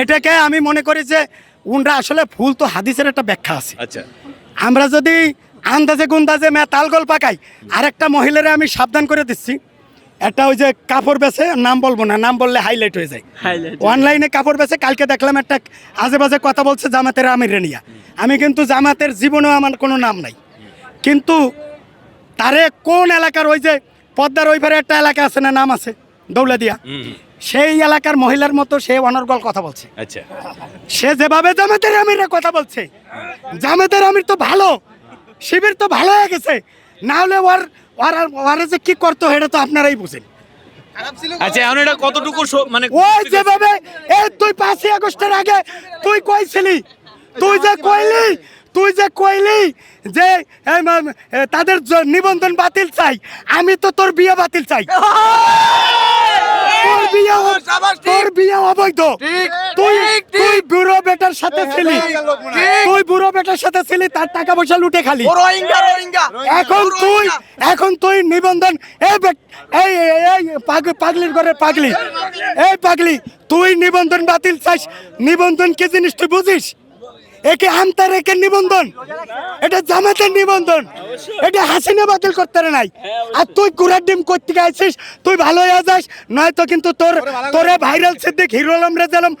এটাকে আমি মনে করি যে উনরা আসলে ফুল তো হাদিসের একটা ব্যাখ্যা আছে। আচ্ছা আমরা যদি আন্দাজে গুন্দাজে তালগোল পাকাই, আরেকটা মহিলারে আমি সাবধান করে দিচ্ছি, একটা ওই যে কাপড় বেচে, নাম বলবো না, নাম বললে হাইলাইট হয়ে যায়, অনলাইনে কাপড় বেচে, কালকে দেখলাম একটা আজে বাজে কথা বলছে জামাতের আমির নিয়া। আমি কিন্তু জামাতের জীবনেও আমার কোনো নাম নাই, কিন্তু তারে কোন এলাকার ওই যে পদ্মার ওই পারে একটা এলাকা আছে না, নাম আছে দৌলাদিয়া, সেই এলাকার মহিলার মতো সে অনর্গল কথা বলছে। আচ্ছা সে যেভাবে জামাতের আমিরের কথা বলছে, জামাতের আমির তো ভালো, শিবির তো ভালো হয়ে গেছে, না হলে ওরা যে কি করতো এটা তো আপনারাই বুঝেন। আচ্ছা এখন এটা কতটুকু মানে ওই যেভাবে তুই 5ই আগস্টের আগে তুই কইছিলি, তুই যে কইলি যে তাদের নিবন্ধন বাতিল চাই, আমি তো তোর বিয়ে বাতিল চাই, তোর বিয়ে অবৈধ। তুই বুড়ো বেটার সাথে ছিলি, তার টাকা পয়সা লুটে খালি। এখন তুই নিবন্ধন পাগলির ঘরে পাগলি, তুই নিবন্ধন বাতিল চাস। নিবন্ধন কি জিনিস তুই বুঝিস? একে আমতার একে নিবন্ধন, এটা জামাতের নিবন্ধন, এটা হাসিনা বাতিল করতে নাই। আর তুই কুড়ার ডিম করতে গেছিস, তুই ভালো হয়ে যাস, নয়তো কিন্তু তোরে ভাইরাল সিদ্দিক হিরো আলম রেজালাম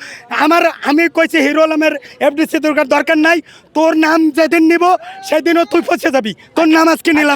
আমি কইছি হিরো আলমের এফডিসি দরকার নাই। তোর নাম যেদিন নিব সেদিনও তুই ফসে যাবি, তোর নাম আজকে নিলাম।